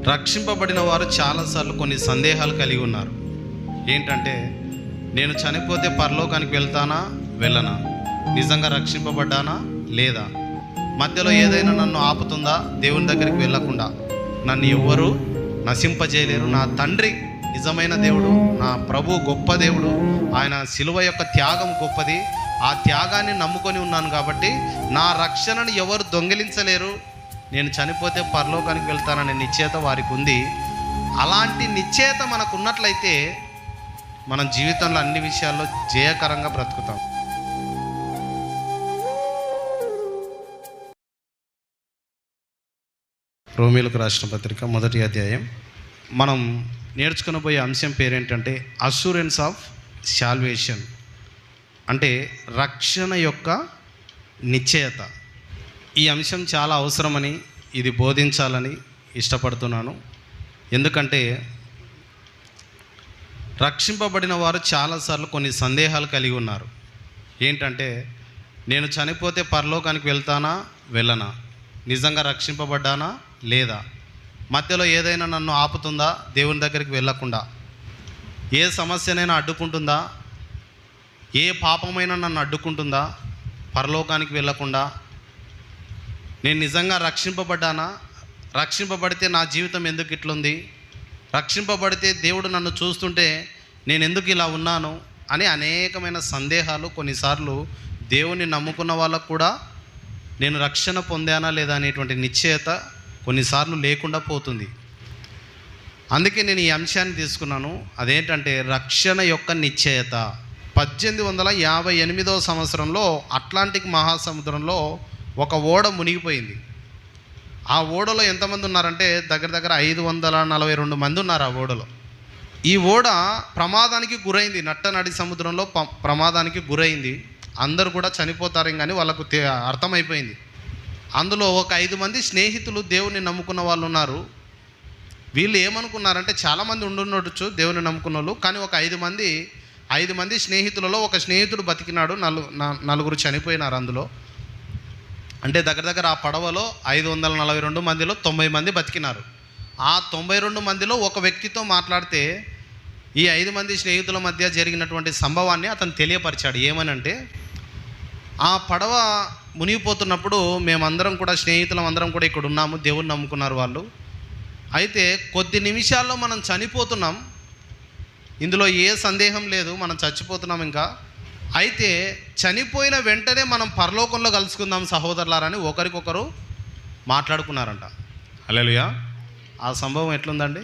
రక్షింపబడిన వారు చాలాసార్లు కొన్ని సందేహాలు కలిగి ఉన్నారు. ఏంటంటే, నేను చనిపోతే పరలోకానికి వెళ్తానా వెళ్ళనా, నిజంగా రక్షింపబడ్డానా లేదా, మధ్యలో ఏదైనా నన్ను ఆపుతుందా దేవుని దగ్గరికి వెళ్ళకుండా, నన్ను ఎవ్వరూ నశింపజేయలేరు, నా తండ్రి నిజమైన దేవుడు, నా ప్రభు గొప్ప దేవుడు, ఆయన శిలువ యొక్క త్యాగం గొప్పది, ఆ త్యాగాన్ని నమ్ముకొని ఉన్నాను కాబట్టి నా రక్షణను ఎవరు దొంగిలించలేరు, నేను చనిపోతే పరలోకానికి వెళ్తాననే నిశ్చయత వారికి ఉంది. అలాంటి నిశ్చయత మనకు ఉన్నట్లయితే మనం జీవితంలో అన్ని విషయాల్లో జయకరంగా బ్రతుకుతాం. రోమీయులకు రాసిన పత్రిక 1వ అధ్యాయం. మనం నేర్చుకునబోయే అంశం పేరేంటంటే అష్యూరెన్స్ ఆఫ్ సాల్వేషన్, అంటే రక్షణ యొక్క నిశ్చయత. ఈ అంశం చాలా అవసరమని, ఇది బోధించాలని ఇష్టపడుతున్నాను. ఎందుకంటే రక్షింపబడిన వారు చాలాసార్లు కొన్ని సందేహాలు కలిగి ఉన్నారు. ఏంటంటే, నేను చనిపోతే పరలోకానికి వెళ్తానా వెళ్ళనా, నిజంగా రక్షింపబడ్డానా లేదా, మధ్యలో ఏదైనా నన్ను ఆపుతుందా దేవుని దగ్గరికి వెళ్ళకుండా, ఏ సమస్యనైనా అడ్డుకుంటుందా, ఏ పాపమైనా నన్ను అడ్డుకుంటుందా పరలోకానికి వెళ్ళకుండా, నేను నిజంగా రక్షింపబడ్డానా, రక్షింపబడితే నా జీవితం ఎందుకు ఇట్లుంది, రక్షింపబడితే దేవుడు నన్ను చూస్తుంటే నేను ఎందుకు ఇలా ఉన్నాను అని అనేకమైన సందేహాలు కొన్నిసార్లు దేవుని నమ్ముకున్న వాళ్ళకు కూడా నేను రక్షణ పొందానా లేదా అనేటువంటి నిశ్చయత కొన్నిసార్లు లేకుండా పోతుంది. అందుకే నేను ఈ అంశాన్ని తీసుకున్నాను. అదేంటంటే రక్షణ యొక్క నిశ్చయత. 1858వ సంవత్సరంలో అట్లాంటిక్ మహాసముద్రంలో ఒక ఓడ మునిగిపోయింది. ఆ ఓడలో ఎంతమంది ఉన్నారంటే దగ్గర 542 మంది ఉన్నారు ఆ ఓడలో. ఈ ఓడ ప్రమాదానికి గురైంది, నడి సముద్రంలో ప్రమాదానికి గురైంది. అందరూ కూడా చనిపోతారు కానీ వాళ్ళకు అర్థమైపోయింది. అందులో ఒక 5 మంది స్నేహితులు దేవుని నమ్ముకున్న వాళ్ళు ఉన్నారు. వీళ్ళు ఏమనుకున్నారంటే, చాలామంది ఉండుండొచ్చు దేవుని నమ్ముకున్న వాళ్ళు, కానీ ఒక 5 మంది స్నేహితులలో ఒక స్నేహితుడు బతికినాడు, నలుగురు చనిపోయినారు అందులో. అంటే దగ్గర ఆ పడవలో 542 మందిలో 90 మంది బతికినారు. ఆ 92 మందిలో ఒక వ్యక్తితో మాట్లాడితే ఈ 5 మంది స్నేహితుల మధ్య జరిగినటువంటి సంభవాన్ని అతను తెలియపరిచాడు. ఏమనంటే, ఆ పడవ మునిగిపోతున్నప్పుడు మేమందరం కూడా, స్నేహితులం అందరం కూడా ఇక్కడ ఉన్నాము, దేవుని నమ్ముకున్నారు వాళ్ళు. అయితే కొద్ది నిమిషాల్లో మనం చనిపోతున్నాం, ఇందులో ఏ సందేహం లేదు, మనం చచ్చిపోతున్నాం ఇంకా. అయితే చనిపోయిన వెంటనే మనం పరలోకంలో కలుసుకుందాం సహోదరులారని ఒకరికొకరు మాట్లాడుకున్నారంట. హల్లెలూయా. ఆ సంభవం ఎట్లుందండి?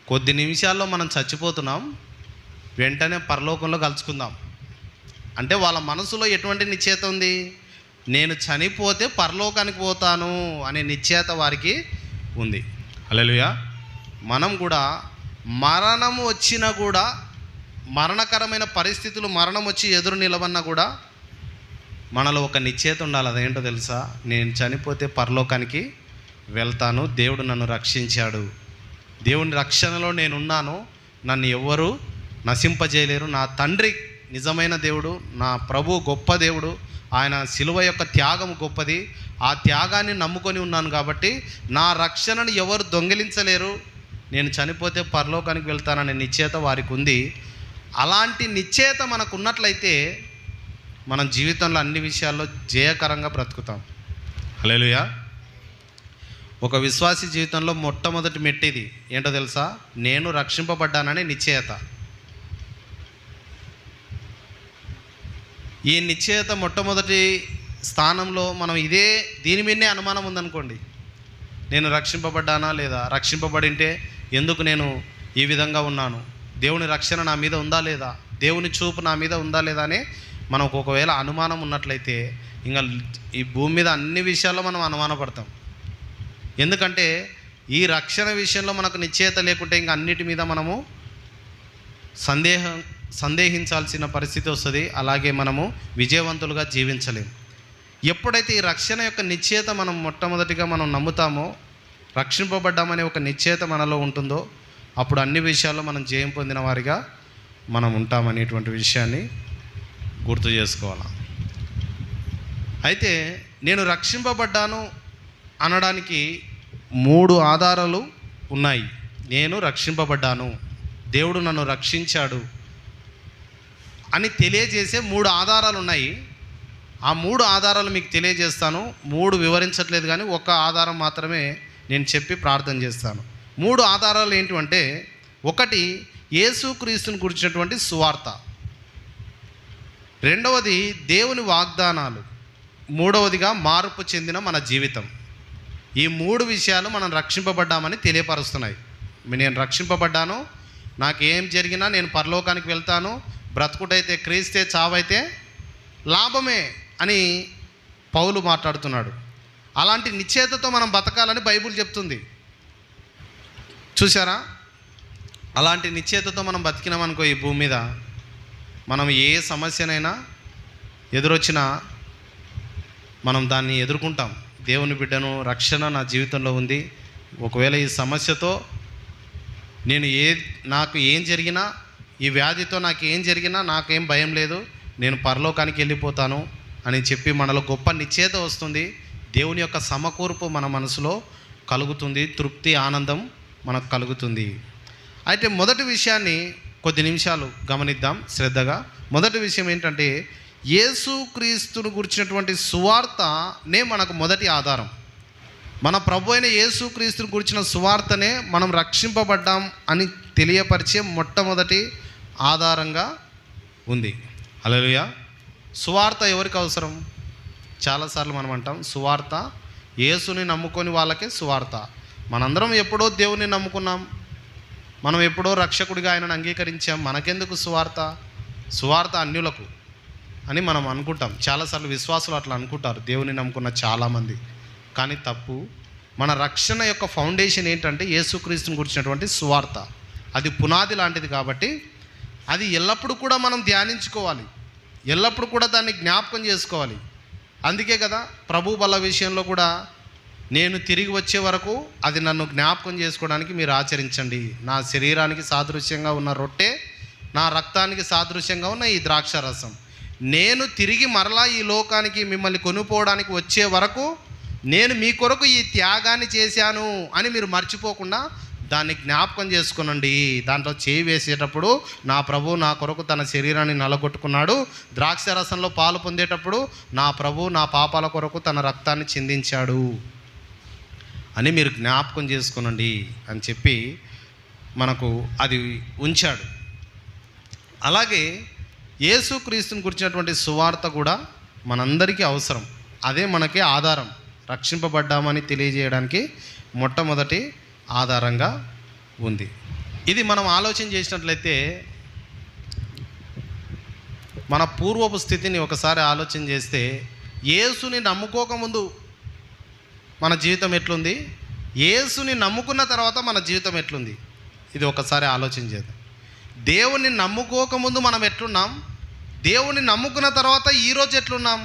కొద్ది నిమిషాల్లో మనం చచ్చిపోతున్నాం, వెంటనే పరలోకంలో కలుసుకుందాం అంటే వాళ్ళ మనసులో ఎటువంటి నిశ్చయత ఉంది? నేను చనిపోతే పరలోకానికి పోతాను అనే నిశ్చయత వారికి ఉంది. హల్లెలూయా. మనం కూడా మరణం వచ్చినా కూడా, మరణకరమైన పరిస్థితులు, మరణం వచ్చి ఎదురు నిలవన్నా కూడా మనలో ఒక నిశ్చయత ఉండాలి. అదేంటో తెలుసా? నేను చనిపోతే పరలోకానికి వెళ్తాను, దేవుడు నన్ను రక్షించాడు, దేవుని రక్షణలో నేనున్నాను, నన్ను ఎవ్వరూ నశింపజేయలేరు, నా తండ్రి నిజమైన దేవుడు, నా ప్రభు గొప్ప దేవుడు, ఆయన శిలువ యొక్క త్యాగం గొప్పది, ఆ త్యాగాన్ని నమ్ముకొని ఉన్నాను కాబట్టి నా రక్షణను ఎవరు దొంగిలించలేరు, నేను చనిపోతే పరలోకానికి వెళ్తాననే నిశ్చయత వారికి ఉంది. అలాంటి నిశ్చయత మనకు ఉన్నట్లయితే మనం జీవితంలో అన్ని విషయాల్లో జయకరంగా బ్రతుకుతాం. హల్లెలూయా. ఒక విశ్వాసి జీవితంలో మొట్టమొదటి మెట్టిది ఏంటో తెలుసా? నేను రక్షింపబడ్డాననే నిశ్చయత. ఈ నిశ్చయత మొట్టమొదటి స్థానంలో మనం దీని మీదనే అనుమానం ఉందనుకోండి, నేను రక్షింపబడ్డానా లేదా, రక్షింపబడింటే ఎందుకు నేను ఈ విధంగా ఉన్నాను, దేవుని రక్షణ నా మీద ఉందా లేదా, దేవుని చూపు నా మీద ఉందా లేదా అని మనకు ఒకవేళ అనుమానం ఉన్నట్లయితే ఇంకా ఈ భూమి మీద అన్ని విషయాల్లో మనం అనుమానపడతాం. ఎందుకంటే ఈ రక్షణ విషయంలో మనకు నిశ్చయత లేకుంటే ఇంకా అన్నిటి మీద మనము సందేహించాల్సిన పరిస్థితి వస్తుంది. అలాగే మనము విజయవంతులుగా జీవించలేము. ఎప్పుడైతే ఈ రక్షణ యొక్క నిశ్చయత మనం మొట్టమొదటిగా మనం నమ్ముతామో, రక్షింపబడ్డామనే ఒక నిశ్చయత మనలో ఉంటుందో, అప్పుడు అన్ని విషయాల్లో మనం జయం పొందిన వారిగా మనం ఉంటామనేటువంటి విషయాన్ని గుర్తు చేసుకోవాలి. అయితే నేను రక్షింపబడ్డాను అనడానికి 3 ఆధారాలు ఉన్నాయి. నేను రక్షింపబడ్డాను, దేవుడు నన్ను రక్షించాడు అని తెలియజేసే 3 ఆధారాలు ఉన్నాయి. ఆ 3 ఆధారాలు మీకు తెలియజేస్తాను. 3 వివరించట్లేదు, కానీ ఒక ఆధారం మాత్రమే నేను చెప్పి ప్రార్థన చేస్తాను. 3 ఆధారాలు ఏంటంటే, ఒకటి యేసుక్రీస్తుని గురించినటువంటి సువార్త, రెండవది దేవుని వాగ్దానాలు, మూడవదిగా మార్పు చెందిన మన జీవితం. ఈ 3 విషయాలు మనం రక్షింపబడ్డామని తెలియపరుస్తున్నాయి. నేను రక్షింపబడ్డాను, నాకేం జరిగినా నేను పరలోకానికి వెళ్తాను, బ్రతుకుటైతే క్రీస్తే, చావైతే లాభమే అని పౌలు మాట్లాడుతున్నాడు. అలాంటి నిశ్చయతతో మనం బతకాలని బైబిల్ చెప్తుంది. చూసారా? అలాంటి నిశ్చయతతో మనం బతికినామనుకో, ఈ భూమి మీద మనం ఏ సమస్యనైనా ఎదురొచ్చినా మనం దాన్ని ఎదుర్కొంటాం. దేవుని బిడ్డను, రక్షణ నా జీవితంలో ఉంది, ఒకవేళ ఈ సమస్యతో నాకు ఏం జరిగినా, ఈ వ్యాధితో నాకు ఏం జరిగినా నాకేం భయం లేదు, నేను పరలోకానికి వెళ్ళిపోతాను అని చెప్పి మనలో గొప్ప నిశ్చయత వస్తుంది. దేవుని యొక్క సమకూర్పు మన మనసులో కలుగుతుంది, తృప్తి, ఆనందం మనకు కలుగుతుంది. అయితే మొదటి విషయాన్ని కొద్ది నిమిషాలు గమనిద్దాం శ్రద్ధగా. మొదటి విషయం ఏంటంటే, యేసుక్రీస్తును గురించినటువంటి సువార్తనే మనకు మొదటి ఆధారం. మన ప్రభు అయిన యేసుక్రీస్తును గురించిన సువార్తనే మనం రక్షింపబడ్డాం అని తెలియపరిచే మొట్టమొదటి ఆధారంగా ఉంది. హల్లెలూయా. సువార్త ఎవరికి అవసరం? చాలాసార్లు మనం అంటాం సువార్త యేసుని నమ్ముకొని వాళ్ళకే సువార్త. మనందరం ఎప్పుడో దేవుని నమ్ముకున్నాం, మనం ఎప్పుడో రక్షకుడిగా ఆయనను అంగీకరించాం, మనకెందుకు సువార్త? సువార్త అన్యులకు అని మనం అనుకుంటాం. చాలాసార్లు విశ్వాసులు అట్లా అనుకుంటారు, దేవుని నమ్ముకున్న చాలామంది. కానీ తప్పు. మన రక్షణ యొక్క ఫౌండేషన్ ఏంటంటే యేసుక్రీస్తుని గురించినటువంటి సువార్త. అది పునాది లాంటిది కాబట్టి అది ఎల్లప్పుడూ కూడా మనం ధ్యానించుకోవాలి, ఎల్లప్పుడూ కూడా దాన్ని జ్ఞాపకం చేసుకోవాలి. అందుకే కదా ప్రభు బల విషయంలో కూడా, నేను తిరిగి వచ్చే వరకు అది నన్ను జ్ఞాపకం చేసుకోవడానికి మీరు ఆచరించండి. నా శరీరానికి సాదృశ్యంగా ఉన్న రొట్టె, నా రక్తానికి సాదృశ్యంగా ఉన్న ఈ ద్రాక్షారసం, నేను తిరిగి మరలా ఈ లోకానికి మిమ్మల్ని కొనుక్కోవడానికి వచ్చే వరకు నేను మీ కొరకు ఈ త్యాగాన్ని చేశాను అని మీరు మర్చిపోకుండా దాన్ని జ్ఞాపకం చేసుకునండి. దాంట్లో చేయి వేసేటప్పుడు నా ప్రభు నా కొరకు తన శరీరాన్ని నలగొట్టుకున్నాడు, ద్రాక్షారసంలో పాలు పొందేటప్పుడు నా ప్రభు నా పాపాల కొరకు తన రక్తాన్ని చిందించాడు అని మీరు జ్ఞాపకం చేసుకునండి అని చెప్పి మనకు అది ఉంచాడు. అలాగే యేసుక్రీస్తుని గురించినటువంటి సువార్త కూడా మనందరికీ అవసరం. అదే మనకి ఆధారం, రక్షింపబడ్డామని తెలియజేయడానికి మొట్టమొదటి ఆధారంగా ఉంది. ఇది మనం ఆలోచన చేసినట్లయితే, మన పూర్వపు స్థితిని ఒకసారి ఆలోచన చేస్తే, యేసుని నమ్ముకోకముందు మన జీవితం ఎట్లుంది, యేసుని నమ్ముకున్న తర్వాత మన జీవితం ఎట్లుంది, ఇది ఒకసారి ఆలోచన చేద్దాం. దేవుని నమ్ముకోకముందు మనం ఎట్లున్నాం, దేవుని నమ్ముకున్న తర్వాత ఈరోజు ఎట్లున్నాం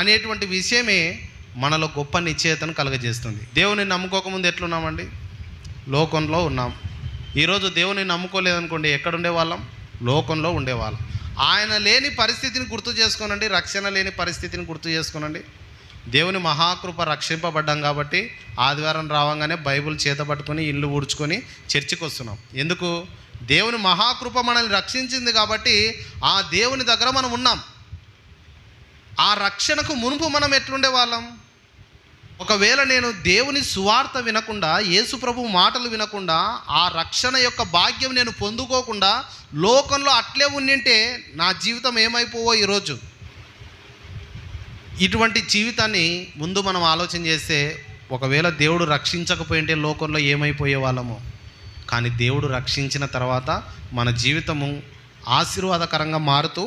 అనేటువంటి విషయమే మనలో గొప్ప నిశ్చయతను కలుగజేస్తుంది. దేవుని నమ్ముకోకముందు ఎట్లున్నామండి? లోకంలో ఉన్నాం. ఈరోజు దేవుని నమ్ముకోలేదనుకోండి, ఎక్కడుండే వాళ్ళం? లోకంలో ఉండేవాళ్ళం. ఆయన లేని పరిస్థితిని గుర్తు చేసుకోనండి, రక్షణ లేని పరిస్థితిని గుర్తు చేసుకోనండి. దేవుని మహాకృప రక్షింపబడ్డాం కాబట్టి ఆదివారం రావంగానే బైబిల్ చేత పట్టుకొని ఇల్లు ఊడ్చుకొని చర్చికి వస్తున్నాం. ఎందుకు? దేవుని మహాకృప మనల్ని రక్షించింది కాబట్టి ఆ దేవుని దగ్గర మనం ఉన్నాం. ఆ రక్షణకు మునుపు మనం ఎట్లుండే వాళ్ళం? ఒకవేళ నేను దేవుని సువార్త వినకుండా, యేసు ప్రభు మాటలు వినకుండా, ఆ రక్షణ యొక్క భాగ్యం నేను పొందుకోకుండా లోకంలో అట్లే ఉండింటే నా జీవితం ఏమైపోవో ఈరోజు. ఇటువంటి జీవితాన్ని ముందు మనం ఆలోచన చేస్తే, ఒకవేళ దేవుడు రక్షించకపోయింటే లోకంలో ఏమైపోయే వాళ్ళమో. కానీ దేవుడు రక్షించిన తర్వాత మన జీవితము ఆశీర్వాదకరంగా మారుతూ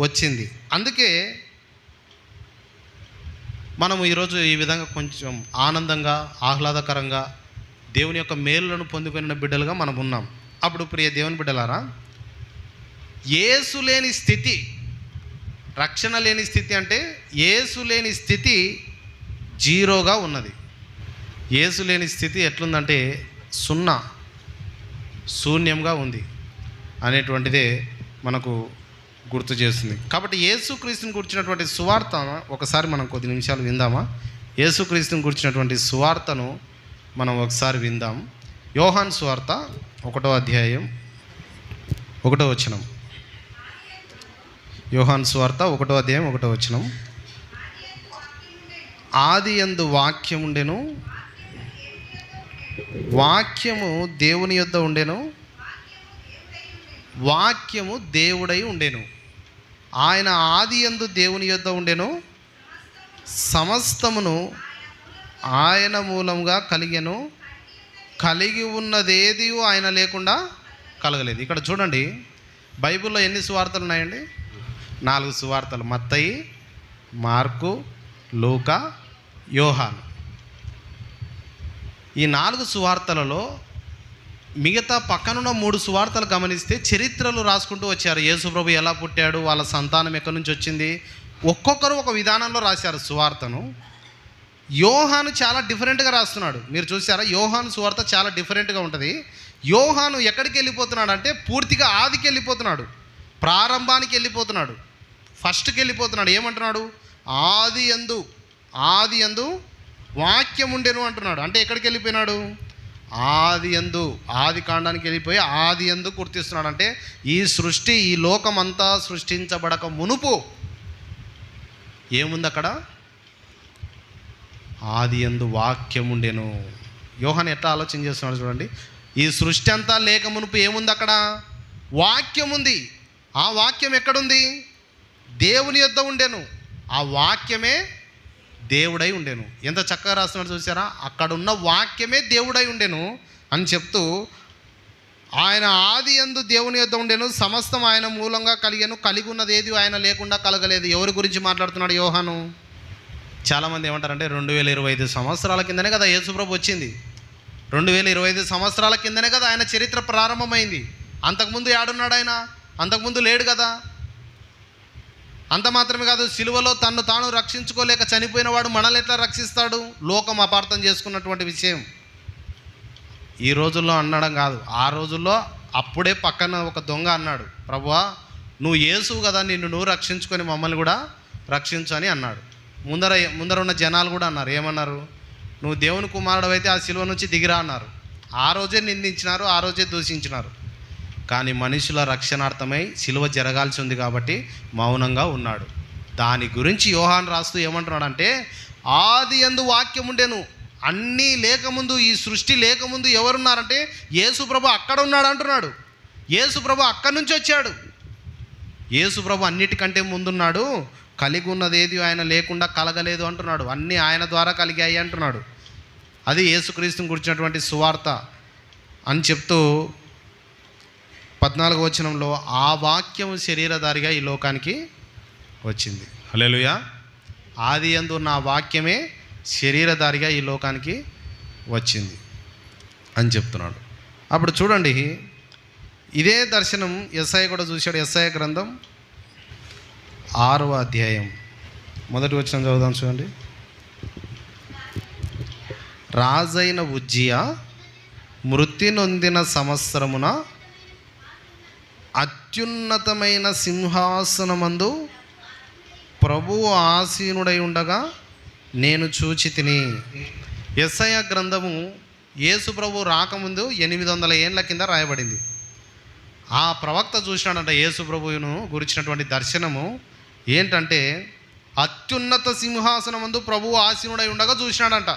వచ్చింది. అందుకే మనము ఈరోజు ఈ విధంగా కొంచెం ఆనందంగా, ఆహ్లాదకరంగా దేవుని యొక్క మేలులను పొందుకున్న బిడ్డలుగా మనం ఉన్నాం. అప్పుడు ప్రియ దేవుని బిడ్డలారా, యేసు లేని స్థితి, రక్షణ లేని స్థితి అంటే యేసు లేని స్థితి జీరోగా ఉన్నది. యేసు లేని స్థితి ఎట్లుందంటే శూన్యంగా ఉంది అనేటువంటిదే మనకు గుర్తు చేస్తుంది. కాబట్టి యేసుక్రీస్తుని గురించినటువంటి సువార్త ఒకసారి మనం కొద్ది నిమిషాలు విందామా? యేసుక్రీస్తుని గురించినటువంటి సువార్తను మనం ఒకసారి విందాం. యోహాను సువార్త 1వ అధ్యాయం 1వ వచనం. యోహాను సువార్త 1వ అధ్యాయం 1వ వచనం. ఆది యందు వాక్యం ఉండెను, వాక్యము దేవుని యొద్ద ఉండెను, వాక్యము దేవుడై ఉండెను. ఆయన ఆది యందు దేవుని యొద్ద ఉండెను, సమస్తమును ఆయన మూలంగా కలిగెను, కలిగి ఉన్నదేది ఆయన లేకుండా కలగలేదు. ఇక్కడ చూడండి, బైబిల్లో ఎన్ని సువార్తలు ఉన్నాయండి? 4 సువార్తలు. మత్తయి, మార్కు, లూకా, యోహాను. ఈ 4 సువార్తలలో మిగతా పక్కనున్న 3 సువార్తలు గమనిస్తే చరిత్రలు రాసుకుంటూ వచ్చారు. యేసుప్రభు ఎలా పుట్టాడు, వాళ్ళ సంతానం ఎక్కడి నుంచి వచ్చింది, ఒక్కొక్కరు ఒక విధానంలో రాశారు సువార్తను. యోహాను చాలా డిఫరెంట్గా రాస్తున్నాడు. మీరు చూసారా? యోహాను సువార్త చాలా డిఫరెంట్గా ఉంటుంది. యోహాను ఎక్కడికి వెళ్ళిపోతున్నాడు అంటే పూర్తిగా ఆదికి వెళ్ళిపోతున్నాడు, ప్రారంభానికి వెళ్ళిపోతున్నాడు, ఫస్ట్కి వెళ్ళిపోతున్నాడు. ఏమంటున్నాడు? ఆది యందు వాక్యం ఉండెను అంటున్నాడు. అంటే ఎక్కడికి వెళ్ళిపోయినాడు? ఆది యందు, ఆది కాండానికి వెళ్ళిపోయి ఆది యందు గుర్తిస్తున్నాడు. అంటే ఈ సృష్టి, ఈ లోకమంతా సృష్టించబడక మునుపు ఏముంది అక్కడ? ఆది యందు వాక్యం ఉండెను. యోహాను ఎట్లా ఆలోచన చేస్తున్నాడు చూడండి. ఈ సృష్టి అంతా లేక మునుపు ఏముంది అక్కడ? వాక్యం ఉంది. ఆ వాక్యం ఎక్కడుంది? దేవుని యొద్ద ఉండెను. ఆ వాక్యమే దేవుడై ఉండెను. ఎంత చక్కగా రాస్తున్నాడు చూసారా? అక్కడున్న వాక్యమే దేవుడై ఉండెను అని చెప్తూ, ఆయన ఆది యందు దేవుని యొద్ద ఉండెను, సమస్తం ఆయన మూలంగా కలిగెను, కలిగి ఉన్నది ఏది ఆయన లేకుండా కలగలేదు. ఎవరి గురించి మాట్లాడుతున్నాడు యోహాను? చాలామంది ఏమంటారంటే 2025 సంవత్సరాల కిందనే కదా యేసుప్రభు వచ్చింది, 2025 సంవత్సరాల కిందనే కదా ఆయన చరిత్ర ప్రారంభమైంది. అంతకుముందు ఏడున్నాడు ఆయన? అంతకుముందు లేడు కదా. అంత మాత్రమే కాదు, సిలువలో తన్ను తాను రక్షించుకోలేక చనిపోయిన వాడు మనల్ని ఎట్లా రక్షిస్తాడు? లోకం అపార్థం చేసుకున్నటువంటి విషయం. ఈ రోజుల్లో అనడం కాదు, ఆ రోజుల్లో అప్పుడే పక్కన ఒక దొంగ అన్నాడు, ప్రభువా నువ్వు యేసువు కదా, నువ్వు రక్షించుకొని మమ్మల్ని కూడా రక్షించు అని అన్నాడు. ముందర ఉన్న జనాలు కూడా అన్నారు. ఏమన్నారు? నువ్వు దేవుని కుమారుడు అయితే ఆ సిలువ నుంచి దిగిరా అన్నారు. ఆ రోజే నిందించినారు, ఆ రోజే దూషించినారు. కానీ మనుషుల రక్షణార్థమై సిలువ జరగాల్సి ఉంది కాబట్టి మౌనంగా ఉన్నాడు. దాని గురించి యోహాను రాస్తూ ఏమంటున్నాడంటే, ఆది యందు వాక్యం ఉండెను. అన్నీ లేకముందు, ఈ సృష్టి లేకముందు ఎవరున్నారంటే యేసుప్రభు అక్కడ ఉన్నాడు అంటున్నాడు. యేసుప్రభు అక్కడి నుంచి వచ్చాడు. యేసుప్రభు అన్నిటికంటే ముందున్నాడు. కలిగి ఉన్నది ఏది ఆయన లేకుండా కలగలేదు అంటున్నాడు. అన్నీ ఆయన ద్వారా కలిగాయి అంటున్నాడు. అది యేసుక్రీస్తుని గురించినటువంటి సువార్త అని చెప్తూ 14వ వచనంలో, ఆ వాక్యము శరీరధారిగా ఈ లోకానికి వచ్చింది. హల్లెలూయా. ఆది యందు ఉన్న ఆ వాక్యమే శరీరధారిగా ఈ లోకానికి వచ్చింది అని చెప్తున్నాడు. అప్పుడు చూడండి, ఇదే దర్శనం యెషయా కూడా చూశాడు. యెషయా గ్రంథం 6వ అధ్యాయం 1వ వచనం చదువుదాం చూడండి. రాజైన ఉజ్జియా మృతి నొందిన సంవత్సరమున అత్యున్నతమైన సింహాసనమందు ప్రభువు ఆసీనుడై ఉండగా నేను చూచి తిని. యెషయా గ్రంథము యేసు ప్రభు రాకముందు 800 ఏళ్ళ కింద రాయబడింది. ఆ ప్రవక్త చూసినాడంట యేసు ప్రభువును గురించినటువంటి దర్శనము ఏంటంటే, అత్యున్నత సింహాసనమందు ప్రభువు ఆసీనుడై ఉండగా చూసినాడంట.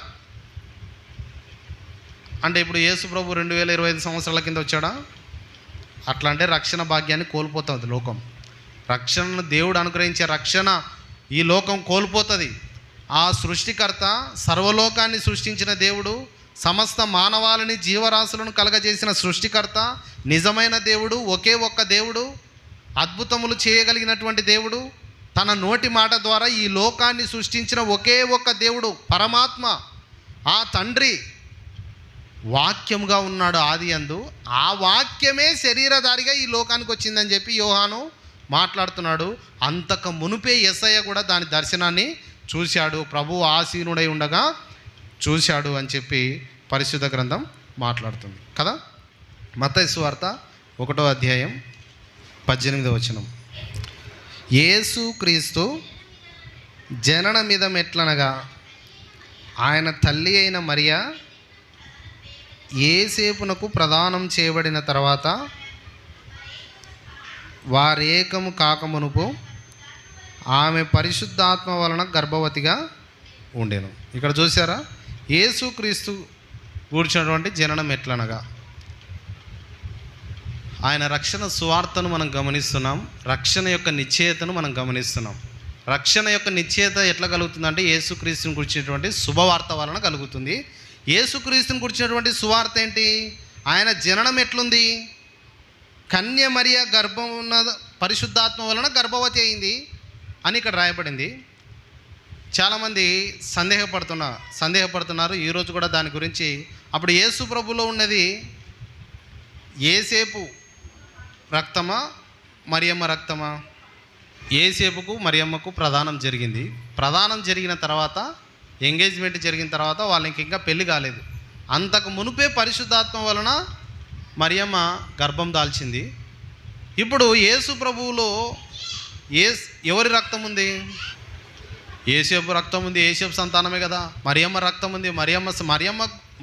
అంటే ఇప్పుడు యేసు ప్రభు 2025 సంవత్సరాల కింద వచ్చాడా? అట్లా అంటే రక్షణ భాగ్యాన్ని కోల్పోతుంది లోకం. రక్షణను దేవుడు అనుగ్రహించే రక్షణ ఈ లోకం కోల్పోతుంది. ఆ సృష్టికర్త, సర్వలోకాన్ని సృష్టించిన దేవుడు, సమస్త మానవాళిని జీవరాశులను కలగజేసిన సృష్టికర్త, నిజమైన దేవుడు, ఒకే ఒక్క దేవుడు, అద్భుతములు చేయగలిగినటువంటి దేవుడు, తన నోటి మాట ద్వారా ఈ లోకాన్ని సృష్టించిన ఒకే ఒక్క దేవుడు పరమాత్మ, ఆ తండ్రి వాక్యముగా ఉన్నాడు ఆది యందు. ఆ వాక్యమే శరీరధారిగా ఈ లోకానికి వచ్చిందని చెప్పి యోహాను మాట్లాడుతున్నాడు. అంతకు మునుపే యెషయా కూడా దాని దర్శనాన్ని చూశాడు, ప్రభువు ఆసీనుడై ఉండగా చూశాడు అని చెప్పి పరిశుద్ధ గ్రంథం మాట్లాడుతుంది కదా. మత్తయి సువార్త 1వ అధ్యాయం 18వ వచనం. యేసు క్రీస్తు జననమిదం ఎట్లనగా ఆయన తల్లి అయిన మరియా యోసేపునకు ప్రదానం చేయబడిన తర్వాత వారేకము కాకమునుపు ఆమె పరిశుద్ధాత్మ వలన గర్భవతిగా ఉండెను. ఇక్కడ చూసారా, యేసుక్రీస్తు కూర్చున్నటువంటి జననం ఎట్లనగా ఆయన రక్షణ సువార్తను మనం గమనిస్తున్నాం, రక్షణ యొక్క నిశ్చయతను మనం గమనిస్తున్నాం. రక్షణ యొక్క నిశ్చయత ఎట్లా కలుగుతుందంటే యేసుక్రీస్తుని గురించినటువంటి శుభవార్త వలన కలుగుతుంది. యేసుక్రీస్తుని గురించినటువంటి సువార్త ఏంటి? ఆయన జననం ఎట్లుంది? కన్య మరియ గర్భం ఉన్న పరిశుద్ధాత్మ వలన గర్భవతి అయింది అని ఇక్కడ రాయబడింది. చాలామంది సందేహపడుతున్నారు ఈరోజు కూడా దాని గురించి. అప్పుడు యేసు ప్రభులో ఉన్నది యోసేపు రక్తమా మరియమ్మ రక్తమా? యోసేపుకు మరియమ్మకు ప్రదానం జరిగింది. ప్రదానం జరిగిన తర్వాత, ఎంగేజ్మెంట్ జరిగిన తర్వాత వాళ్ళకి ఇంకా పెళ్లి కాలేదు. అంతకు మునుపే పరిశుద్ధాత్మ వలన మరియమ్మ గర్భం దాల్చింది. ఇప్పుడు యేసు ప్రభువులో ఎవరి రక్తం ఉంది? యోసేపు రక్తం ఉంది, యోసేపు సంతానమే కదా. మరియమ్మ రక్తం ఉంది,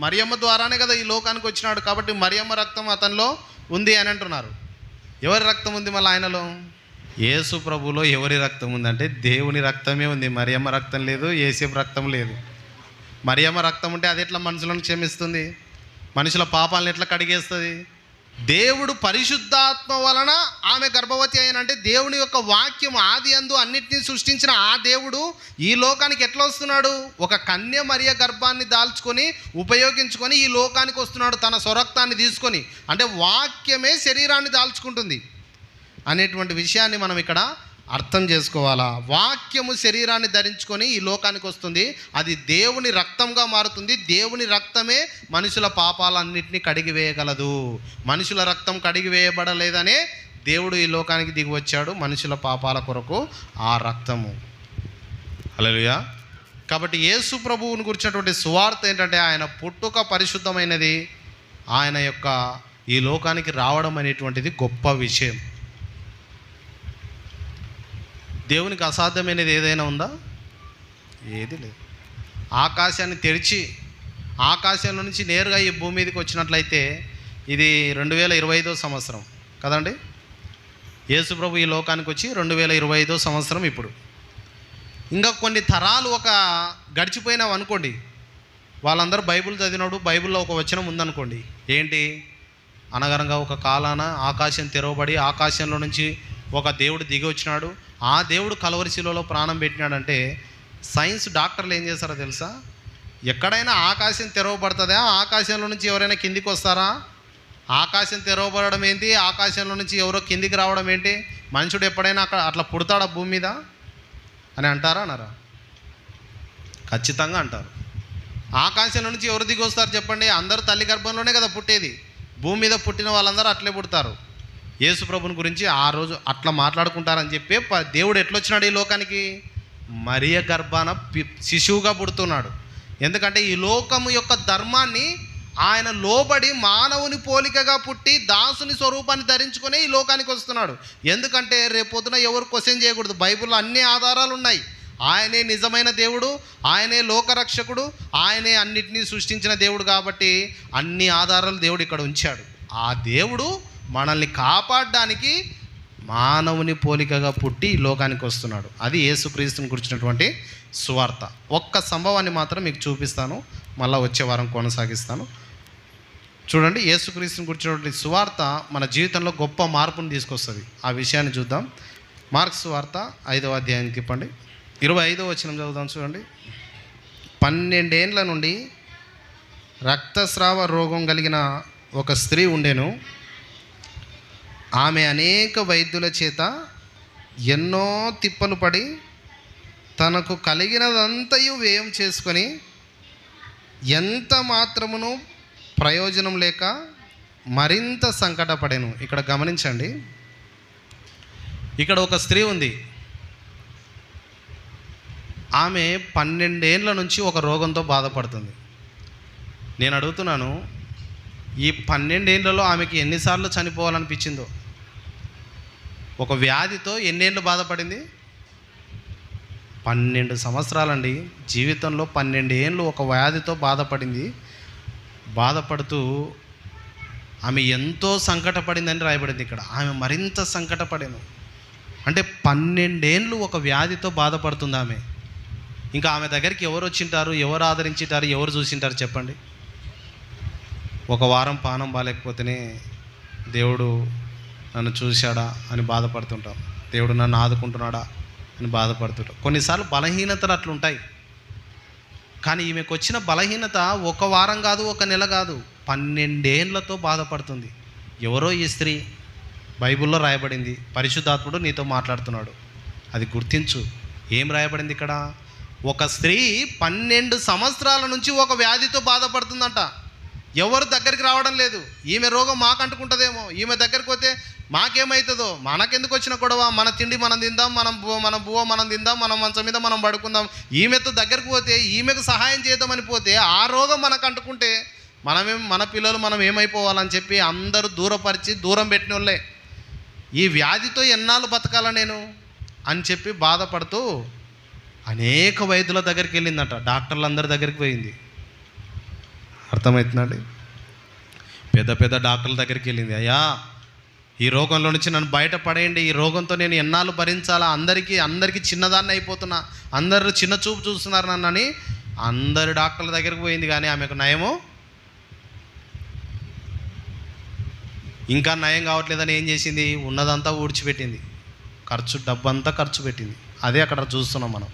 మరియమ్మ ద్వారానే కదా ఈ లోకానికి వచ్చినాడు. కాబట్టి మరియమ్మ రక్తం అతనిలో ఉంది అని అంటున్నారు. ఎవరి రక్తం ఉంది మళ్ళీ ఆయనలో? యేసు ప్రభువులో ఎవరి రక్తం ఉందంటే దేవుని రక్తమే ఉంది. మరియమ్మ రక్తం లేదు, యోసేపు రక్తం లేదు. మరియమ్మ రక్తం ఉంటే అది ఎట్లా మనుషులను క్షమిస్తుంది? మనుషుల పాపాలను ఎట్లా కడిగేస్తుంది? దేవుడు పరిశుద్ధాత్మ వలన ఆమె గర్భవతి అయినంటే దేవుని యొక్క వాక్యం ఆది అందు అన్నిటినీ సృష్టించిన ఆ దేవుడు ఈ లోకానికి ఎట్లా వస్తున్నాడు? ఒక కన్య మరియ గర్భాన్ని దాల్చుకొని ఉపయోగించుకొని ఈ లోకానికి వస్తున్నాడు, తన స్వరక్తాన్ని తీసుకొని. అంటే వాక్యమే శరీరాన్ని దాల్చుకుంటుంది అనేటువంటి విషయాన్ని మనం ఇక్కడ అర్థం చేసుకోవాలా. వాక్యము శరీరాన్ని ధరించుకొని ఈ లోకానికి వస్తుంది, అది దేవుని రక్తంగా మారుతుంది. దేవుని రక్తమే మనుషుల పాపాలన్నింటినీ కడిగివేయగలదు. మనుషుల రక్తం కడిగివేయబడలేదనే దేవుడు ఈ లోకానికి దిగి వచ్చాడు, మనుషుల పాపాల కొరకు ఆ రక్తము. హల్లెలూయా. కాబట్టి యేసు ప్రభువుని గురించినటువంటి సువార్త ఏంటంటే ఆయన పుట్టుక పరిశుద్ధమైనది, ఆయన యొక్క ఈ లోకానికి రావడం అనేటువంటిది గొప్ప విషయం. దేవునికి అసాధ్యమైనది ఏదైనా ఉందా? ఏది లేదు. ఆకాశాన్ని తెరిచి ఆకాశంలో నుంచి నేరుగా ఈ భూమి మీదకి వచ్చినట్లయితే ఇది 2025వ సంవత్సరం కదండి. యేసు ప్రభు ఈ లోకానికి వచ్చి 2025వ సంవత్సరం. ఇప్పుడు ఇంకా కొన్ని తరాలు ఒక గడిచిపోయినావు అనుకోండి, వాళ్ళందరూ బైబిల్ చదివినప్పుడు బైబిల్లో ఒక వచనం ఉందనుకోండి. ఏంటి? అనగనగా ఒక కాలాన ఆకాశం తెరవబడి ఆకాశంలో నుంచి ఒక దేవుడు దిగి వచ్చినాడు, ఆ దేవుడు కలవరి శిలువలో ప్రాణం పెట్టినాడంటే సైన్స్ డాక్టర్లు ఏం చేస్తారో తెలుసా? ఎక్కడైనా ఆకాశం తెరవబడుతుందా? ఆకాశంలో నుంచి ఎవరైనా కిందికి వస్తారా? ఆకాశం తెరవబడడం ఏంటి? ఆకాశంలో నుంచి ఎవరో కిందికి రావడం ఏంటి? మనుషుడు ఎప్పుడైనా అట్లా పుడతాడా భూమి మీద అని అంటారా? అనరా? ఖచ్చితంగా అంటారు. ఆకాశంలో నుంచి ఎవరు దిగి వస్తారు చెప్పండి? అందరూ తల్లి గర్భంలోనే కదా పుట్టేది. భూమి మీద పుట్టిన వాళ్ళందరూ అట్లే పుడతారు. యేసు ప్రభుని గురించి ఆ రోజు అట్లా మాట్లాడుకుంటారని చెప్పి దేవుడు ఎట్లొచ్చినాడు ఈ లోకానికి? మరియ గర్భాన శిశువుగా పుడుతున్నాడు. ఎందుకంటే ఈ లోకము యొక్క ధర్మాన్ని ఆయన లోబడి మానవుని పోలికగా పుట్టి దాసుని స్వరూపాన్ని ధరించుకొని ఈ లోకానికి వస్తున్నాడు. ఎందుకంటే రేపొద్దున ఎవరు క్వశ్చన్ చేయకూడదు. బైబిల్లో అన్ని ఆధారాలు ఉన్నాయి. ఆయనే నిజమైన దేవుడు, ఆయనే లోకరక్షకుడు, ఆయనే అన్నిటినీ సృష్టించిన దేవుడు. కాబట్టి అన్ని ఆధారాలు దేవుడు ఇక్కడ ఉంచాడు. ఆ దేవుడు మనల్ని కాపాడడానికి మానవుని పోలికగా పుట్టి ఈ లోకానికి వస్తున్నాడు. అది యేసుక్రీస్తుని గురించినటువంటి సువార్త. ఒక్క సంభవాన్ని మాత్రం మీకు చూపిస్తాను, మళ్ళీ వచ్చే వారం కొనసాగిస్తాను. చూడండి, యేసుక్రీస్తుని గురించినటువంటి సువార్త మన జీవితంలో గొప్ప మార్పును తీసుకొస్తుంది. ఆ విషయాన్ని చూద్దాం. మార్క్స్ సువార్త 5వ అధ్యాయానికి తిప్పండి. 25వ వచనం చదువుదాం. చూడండి. 12 ఏండ్ల నుండి రక్తస్రావ రోగం కలిగిన ఒక స్త్రీ ఉండెను. ఆమె అనేక వైద్యుల చేత ఎన్నో తిప్పలు పడి తనకు కలిగినదంతయు వ్యయం చేసుకొని ఎంత మాత్రమును ప్రయోజనం లేక మరింత సంకటపడెను. ఇక్కడ గమనించండి, ఇక్కడ ఒక స్త్రీ ఉంది. ఆమె 12 ఏండ్ల నుంచి ఒక రోగంతో బాధపడుతుంది. నేను అడుగుతున్నాను, ఈ 12 ఏండ్లలో ఆమెకి ఎన్నిసార్లు చనిపోవాలనిపించిందో? ఒక వ్యాధితో ఎన్నేళ్ళు బాధపడింది? 12 సంవత్సరాలండి. జీవితంలో 12 ఏళ్ళు ఒక వ్యాధితో బాధపడింది. బాధపడుతూ ఆమె ఎంతో సంకటపడిందని రాయబడింది ఇక్కడ. ఆమె మరింత సంకటపడాను. అంటే 12 ఏండ్లు ఒక వ్యాధితో బాధపడుతుంది ఆమె. ఇంకా ఆమె దగ్గరికి ఎవరు వచ్చింటారు, ఎవరు ఆదరించింటారు, ఎవరు చూసింటారు చెప్పండి? ఒక వారం పానం బాగాలేకపోతేనే దేవుడు నన్ను చూశాడా అని బాధపడుతుంటాం, దేవుడు నన్ను ఆదుకుంటున్నాడా అని బాధపడుతుంటాం. కొన్నిసార్లు బలహీనతలు అట్లుంటాయి. కానీ ఈమెకు వచ్చిన బలహీనత ఒక వారం కాదు, ఒక నెల కాదు, 12 ఏండ్లతో బాధపడుతుంది. ఎవరో ఈ స్త్రీ, బైబిల్లో రాయబడింది, పరిశుద్ధాత్ముడు నీతో మాట్లాడుతున్నాడు. అది గుర్తించు. ఏం రాయబడింది ఇక్కడ? ఒక స్త్రీ 12 సంవత్సరాల నుంచి ఒక వ్యాధితో బాధపడుతుందంట. ఎవరు దగ్గరికి రావడం లేదు. ఈమె రోగం మాకు అంటుకుంటుందేమో, ఈమె దగ్గరికి పోతే మాకేమవుతుందో, మనకెందుకు వచ్చిన గొడవ, మన తిండి మనం తిందాం, మన బువ్వ మనం తిందాం, మన మంచం మీద మనం పడుకుందాం. ఈమెతో దగ్గరికి పోతే, ఈమెకు సహాయం చేద్దామని పోతే ఆ రోగం మనకు అంటుకుంటే మన పిల్లలు మనం ఏమైపోవాలని చెప్పి అందరూ దూరపరిచి దూరం పెట్టిన వాళ్ళే. ఈ వ్యాధితో ఎన్నాళ్ళు బతకాల నేను అని చెప్పి బాధపడుతూ అనేక వైద్యుల దగ్గరికి వెళ్ళిందట, డాక్టర్లందరి దగ్గరికి పోయింది. అర్థమవుతుందండి? పెద్ద పెద్ద డాక్టర్ల దగ్గరికి వెళ్ళింది. అయ్యా, ఈ రోగంలో నుంచి నన్ను బయటపడేయండి, ఈ రోగంతో నేను ఎన్నాళ్ళు భరించాలా, అందరికీ చిన్నదాన్ని అయిపోతున్నా, అందరూ చిన్న చూపు చూస్తున్నారు నన్ను అని అందరు డాక్టర్ల దగ్గరికి పోయింది. కానీ ఆమెకు నయము ఇంకా నయం కావట్లేదని ఏం చేసింది? ఉన్నదంతా ఊడ్చిపెట్టింది, డబ్బంతా ఖర్చు పెట్టింది. అదే అక్కడ చూస్తున్నాం మనం.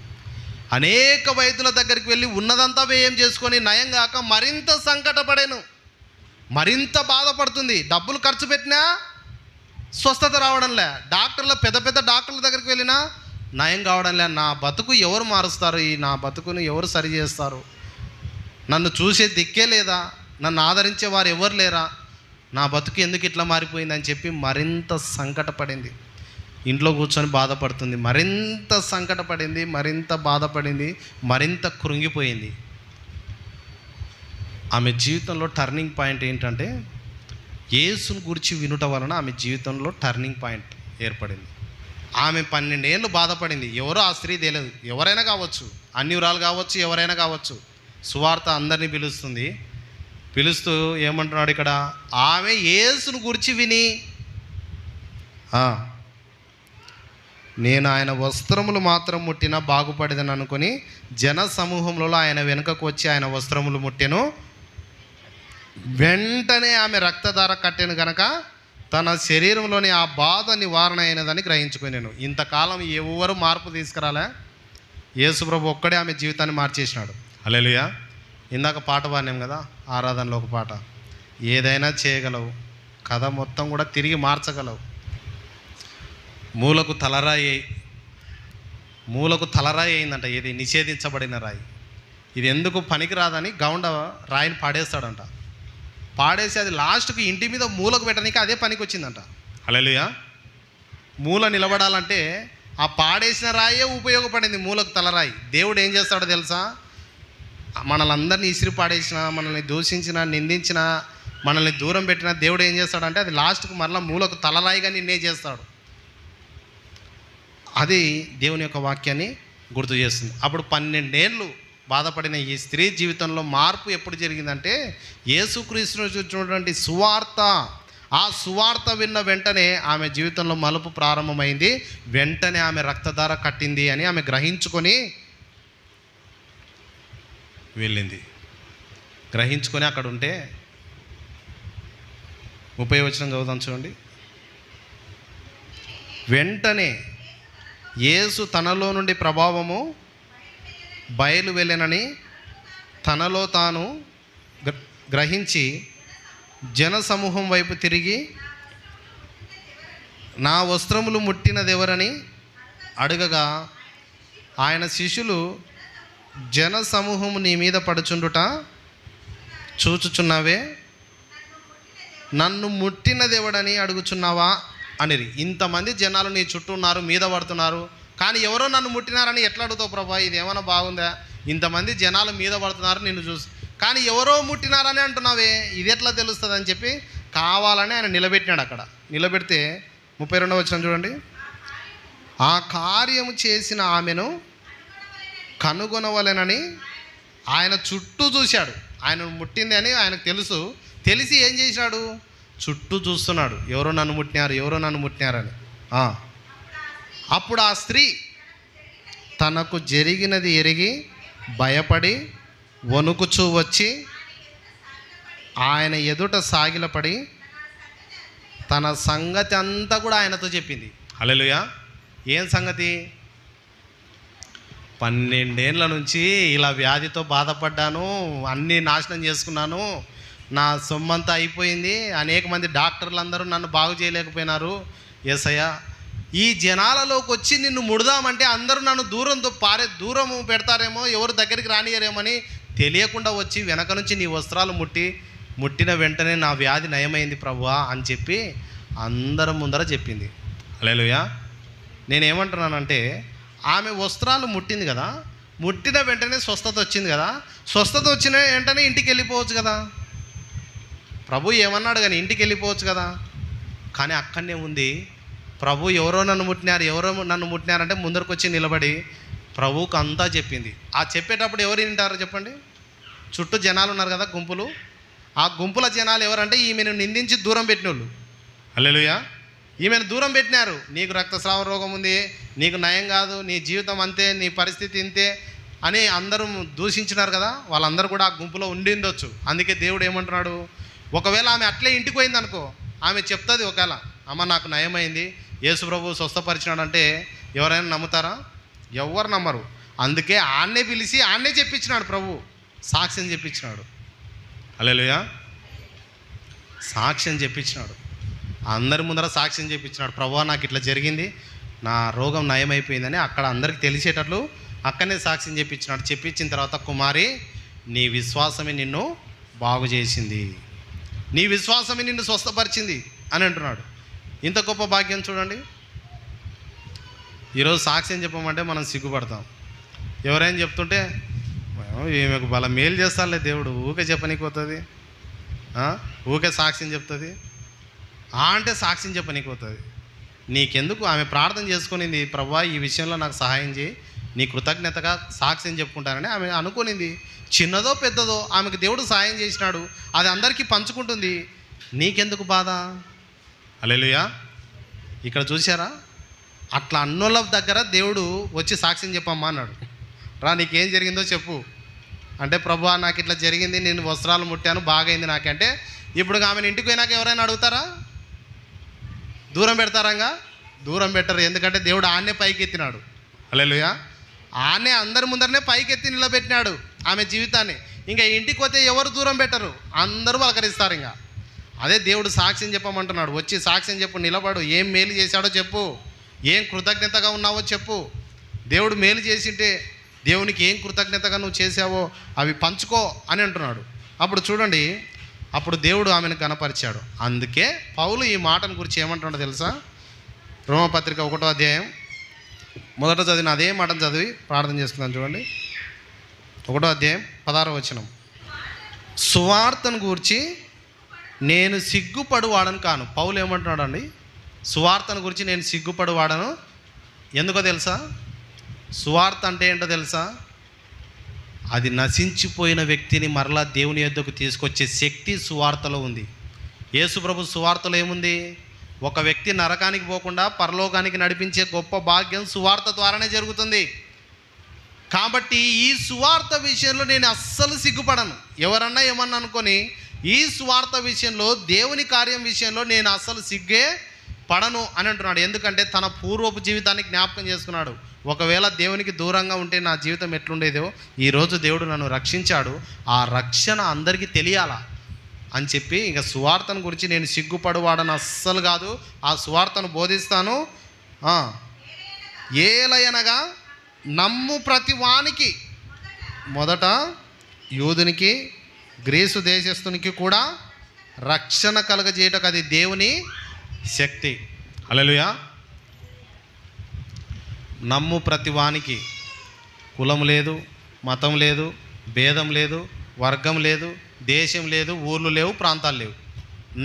అనేక వైద్యుల దగ్గరికి వెళ్ళి ఉన్నదంతా వ్యయం చేసుకొని నయం కాక మరింత సంకటపడాను, మరింత బాధపడుతుంది. డబ్బులు ఖర్చు పెట్టినా స్వస్థత రావడంలే, పెద్ద పెద్ద డాక్టర్ల దగ్గరికి వెళ్ళినా నయం కావడంలే. నా బతుకు ఎవరు మారుస్తారు, నా బతుకును ఎవరు సరి చేస్తారు, నన్ను చూసే దిక్కే లేదా, నన్ను ఆదరించే వారు ఎవరు లేరా, నా బతుకు ఎందుకు ఇట్లా మారిపోయిందని చెప్పి మరింత సంకటపడింది. ఇంట్లో కూర్చొని బాధపడుతుంది, మరింత సంకటపడింది, మరింత బాధపడింది, మరింత కృంగిపోయింది. ఆమె జీవితంలో టర్నింగ్ పాయింట్ ఏంటంటే, యేసుని గురించి వినుట వలన ఆమె జీవితంలో టర్నింగ్ పాయింట్ ఏర్పడింది. ఆమె 12 ఏళ్ళు బాధపడింది. ఎవరో ఆ స్త్రీ తెలియదు, ఎవరైనా కావచ్చు, అన్యురాలు కావచ్చు, ఎవరైనా కావచ్చు. సువార్త అందరినీ పిలుస్తుంది. పిలుస్తూ ఏమంటున్నాడు ఇక్కడ? ఆమె యేసుని గురించి విని, నేను ఆయన వస్త్రములు మాత్రం ముట్టినా బాగుపడేదని అనుకుని జన సమూహంలో ఆయన వెనుకకు వచ్చి ఆయన వస్త్రములు ముట్టెను. వెంటనే ఆమె రక్తధార కట్టెను గనక తన శరీరంలోని ఆ బాధ నివారణ అయినదని గ్రహించుకున్నాను. ఇంతకాలం ఎవరు మార్పు తీసుకురాలే, యేసుప్రభు ఒక్కడే ఆమె జీవితాన్ని మార్చేసినాడు. హల్లెలూయా. ఇందాక పాట పాడినాం కదా, ఆరాధనలో ఒక పాట, ఏదైనా చేయగలవు, కథ మొత్తం కూడా తిరిగి మార్చగలవు. మూలకు తలరాయి అయిందంట. ఇది నిషేధించబడిన రాయి. ఇది ఎందుకు పనికిరాదని గౌండ రాయిని పాడేస్తాడంట. పాడేసి అది లాస్ట్కి ఇంటి మీద మూలకు పెట్టడానికి అదే పనికి వచ్చిందంట. హల్లెలూయా. మూల నిలబడాలంటే ఆ పాడేసిన రాయే ఉపయోగపడింది, మూలకు తలరాయి. దేవుడు ఏం చేస్తాడో తెలుసా? మనల్ని అందరినీ ఇసిరి పాడేసిన, మనల్ని దూషించిన, నిందించిన, మనల్ని దూరం పెట్టిన దేవుడు ఏం చేస్తాడంటే అది లాస్ట్కు మరలా మూలకు తలరాయిగా నిన్నే చేస్తాడు. అది దేవుని యొక్క వాక్యాన్ని గుర్తు చేస్తుంది. అప్పుడు 12 ఏళ్ళు బాధపడిన ఈ స్త్రీ జీవితంలో మార్పు ఎప్పుడు జరిగిందంటే, యేసుక్రీస్తును చూసినటువంటి సువార్త, ఆ సువార్త విన్న వెంటనే ఆమె జీవితంలో మలుపు ప్రారంభమైంది. వెంటనే ఆమె రక్తధార కట్టింది అని ఆమె గ్రహించుకొని వెళ్ళింది. గ్రహించుకొని అక్కడ ఉంటే 30వ వచనం చదువుదాం చూడండి. వెంటనే యేసు తనలో నుండి ప్రభావము బయలు వెళ్ళనని తనలో తాను గ్రహించి జన సమూహం వైపు తిరిగి, నా వస్త్రములు ముట్టినదెవరని అడగగా, ఆయన శిష్యులు, జన సమూహము నీ మీద పడుచుండుట చూచుచున్నావే, నన్ను ముట్టినదెవడని అడుగుచున్నావా అనిరి. ఇంతమంది జనాలు నీ చుట్టూ ఉన్నారు, మీద పడుతున్నారు, కానీ ఎవరో నన్ను ముట్టినారని ఎట్లా అడుగుతావు ప్రభా? ఇది ఏమైనా బాగుందా? ఇంతమంది జనాలు మీద పడుతున్నారు నిన్ను చూసి, కానీ ఎవరో ముట్టినారని అంటున్నావే, ఇది ఎట్లా తెలుస్తుంది అని చెప్పి కావాలని ఆయన నిలబెట్టినాడు. అక్కడ నిలబెడితే 32వ వచనం చూడండి. ఆ కార్యము చేసిన ఆమెను కనుగొనవలెనని ఆయన చుట్టూ చూశాడు. ఆయన ముట్టింది అని ఆయనకు తెలుసు. తెలిసి ఏం చేశాడు? చుట్టూ చూస్తున్నాడు, ఎవరో నన్ను ముట్టినారని. అప్పుడు ఆ స్త్రీ తనకు జరిగినది ఎరిగి భయపడి వణుకుచూ వచ్చి ఆయన ఎదుట సాగిలపడి తన సంగతి అంతా కూడా ఆయనతో చెప్పింది. హల్లెలూయా. ఏం సంగతి? 12 ఏళ్ళ నుంచి ఇలా వ్యాధితో బాధపడ్డాను, అన్నీ నాశనం చేసుకున్నాను, నా సొమ్మంతా అయిపోయింది, అనేక మంది డాక్టర్లు అందరూ నన్ను బాగు చేయలేకపోయినారు. యేసయ్యా, ఈ జనాలలోకి వచ్చి నిన్ను ముడదామంటే అందరూ నన్ను దూరము పెడతారేమో, ఎవరు దగ్గరికి రానియరేమని తెలియకుండా వచ్చి వెనక నుంచి నీ వస్త్రాలు ముట్టిన వెంటనే నా వ్యాధి నయమైంది ప్రభువా అని చెప్పి అందరి ముందర చెప్పింది. హల్లెలూయా. నేనేమంటున్నానంటే, ఆమె వస్త్రాలు ముట్టింది కదా, ముట్టిన వెంటనే స్వస్థత వచ్చింది కదా, స్వస్థత వచ్చిన వెంటనే ఇంటికి వెళ్ళిపోవచ్చు కదా. ప్రభు ఏమన్నాడు కానీ ఇంటికి వెళ్ళిపోవచ్చు కదా. కానీ అక్కడనే ఉంది. ప్రభు ఎవరో నన్ను ముట్టినారంటే ముందరకు వచ్చి నిలబడి ప్రభువుకు అంతా చెప్పింది. ఆ చెప్పేటప్పుడు ఎవరు వింటారో చెప్పండి? చుట్టూ జనాలు ఉన్నారు కదా, గుంపులు. ఆ గుంపుల జనాలు ఎవరంటే ఈమెను నిందించి దూరం పెట్టిన వాళ్ళు. హల్లెలూయా. ఈమెను దూరం పెట్టినారు. నీకు రక్తస్రావ రోగం ఉంది, నీకు నయం కాదు, నీ జీవితం అంతే, నీ పరిస్థితి ఇంతే అని అందరూ దూషించినారు కదా. వాళ్ళందరూ కూడా ఆ గుంపులో ఉండిండొచ్చు. అందుకే దేవుడు ఏమంటున్నాడు, ఒకవేళ ఆమె అట్లే ఇంటికి పోయింది అనుకో, ఆమె చెప్తుంది, ఒకవేళ అమ్మ నాకు నయమైంది, యేసు ప్రభు స్వస్థపరిచినాడంటే ఎవరైనా నమ్ముతారా? ఎవరు నమ్మరు. అందుకే ఆన్నే పిలిచి ఆన్నే చెప్పించినాడు ప్రభు, సాక్ష్యం చెప్పించినాడు. హల్లెలూయా. సాక్ష్యం చెప్పించినాడు, అందరి ముందర సాక్ష్యం చెప్పించినాడు. ప్రభువా నాకు ఇట్లా జరిగింది, నా రోగం నయమైపోయిందని అక్కడ అందరికి తెలిసేటట్లు అక్కడనే సాక్ష్యం చెప్పించినాడు. చెప్పించిన తర్వాత, కుమారి నీ విశ్వాసమే నిన్ను బాగు చేసింది, నీ విశ్వాసమే నిన్ను స్వస్థపరిచింది అని అంటున్నాడు. ఇంత గొప్ప భాగ్యం చూడండి. ఈరోజు సాక్ష్యం చెప్పమంటే మనం సిగ్గుపడతాం. ఎవరైనా చెప్తుంటే ఈమెకు బల మేలు చేస్తానులే దేవుడు, ఊకే చెప్పనీకి ఊకే సాక్ష్యం చెప్తుంది అంటే సాక్ష్యం చెప్పనీకి నీకెందుకు? ఆమె ప్రార్థన చేసుకునింది, ప్రభువా ఈ విషయంలో నాకు సహాయం చేయి, నీ కృతజ్ఞతగా సాక్ష్యం చెప్పుకుంటానని ఆమె అనుకునింది. చిన్నదో పెద్దదో ఆమెకు దేవుడు సహాయం చేసినాడు, అది అందరికీ పంచుకుంటుంది. నీకెందుకు బాధ? హల్లెలూయా. ఇక్కడ చూసారా, అట్లా అన్నోళ్ళ దగ్గర దేవుడు వచ్చి సాక్ష్యం చెప్పమ్మా అన్నాడు. రా నీకేం జరిగిందో చెప్పు అంటే, ప్రభువా నాకు ఇట్లా జరిగింది, నేను వస్త్రాలు ముట్టాను, బాగైంది నాకంటే. ఇప్పుడు ఆమెను ఇంటికి పోయినాక ఎవరైనా అడుగుతారా? దూరం పెడతారంగా? దూరం పెట్టరు. ఎందుకంటే దేవుడు ఆన్నే పైకి ఎత్తినాడు. హల్లెలూయా. ఆన్నే అందరి ముందరనే పైకెత్తి నిలబెట్టినాడు ఆమె జీవితాన్ని. ఇంకా ఇంటికి పోతే ఎవరు దూరం పెట్టరు, అందరూ పలకరిస్తారు. ఇంకా అదే దేవుడు సాక్ష్యం చెప్పమంటున్నాడు. వచ్చి సాక్ష్యం చెప్పు, నిలబడు, ఏం మేలు చేశాడో చెప్పు, ఏం కృతజ్ఞతగా ఉన్నావో చెప్పు. దేవుడు మేలు చేసింటే దేవునికి ఏం కృతజ్ఞతగా నువ్వు చేసావో అవి పంచుకో అని అంటున్నాడు. అప్పుడు చూడండి, అప్పుడు దేవుడు ఆమెను కనపరిచాడు. అందుకే పౌలు ఈ మాటను గురించి ఏమంటున్నాడో తెలుసా? రోమపత్రిక 1వ అధ్యాయం మొదట చదివిన అదే మాటను చదివి ప్రార్థన చేసుకుందాం. చూడండి, 1వ అధ్యాయం 16వ వచనం. సువార్తను గూర్చి నేను సిగ్గుపడువాడను కాను. పౌలు ఏమంటున్నాడు అండి? సువార్తను గురించి నేను సిగ్గుపడువాడను. ఎందుకో తెలుసా? సువార్త అంటే ఏంటో తెలుసా? అది నశించిపోయిన వ్యక్తిని మరలా దేవుని యొద్దకు తీసుకొచ్చే శక్తి సువార్తలో ఉంది. యేసు ప్రభు సువార్తలో ఏముంది? ఒక వ్యక్తి నరకానికి పోకుండా పరలోకానికి నడిపించే గొప్ప భాగ్యం సువార్త ద్వారానే జరుగుతుంది. కాబట్టి ఈ సువార్త విషయంలో నేను అస్సలు సిగ్గుపడను. ఎవరన్నా ఏమన్నా అనుకొని ఈ సువార్త విషయంలో, దేవుని కార్యం విషయంలో నేను అస్సలు సిగ్గే పడను అని అంటున్నాడు. ఎందుకంటే తన పూర్వపు జీవితాన్ని జ్ఞాపకం చేసుకున్నాడు. ఒకవేళ దేవునికి దూరంగా ఉంటే నా జీవితం ఎట్లుండేదో, ఈరోజు దేవుడు నన్ను రక్షించాడు, ఆ రక్షణ అందరికీ తెలియాలా అని చెప్పి ఇక సువార్తను గురించి నేను సిగ్గుపడువాడని అస్సలు కాదు, ఆ సువార్తను బోధిస్తాను. ఏలయనగా నమ్ము ప్రతి వానికి, మొదట యూదునికి గ్రీసు దేశస్థునికి కూడా రక్షణ కలుగజేయటకు అది దేవుని శక్తి. హల్లెలూయా. నమ్ము ప్రతి వానికి, కులం లేదు, మతం లేదు, భేదం లేదు, వర్గం లేదు, దేశం లేదు, ఊర్లు లేవు, ప్రాంతాలు లేవు.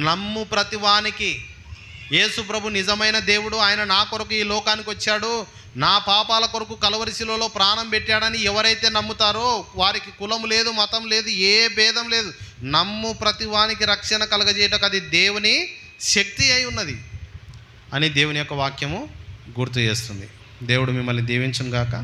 నమ్ము ప్రతి వానికి యేసు ప్రభు నిజమైన దేవుడు, ఆయన నా కొరకు ఈ లోకానికి వచ్చాడు, నా పాపాల కొరకు కలవరి శిలువలో ప్రాణం పెట్టాడని ఎవరైతే నమ్ముతారో వారికి కులం లేదు, మతం లేదు, ఏ భేదం లేదు. నమ్ము ప్రతి వానికి రక్షణ కలగజేయటకు అది దేవుని శక్తి అయి ఉన్నది అని దేవుని యొక్క వాక్యము గుర్తు చేస్తుంది. దేవుడు మిమ్మల్ని దీవించును గాక.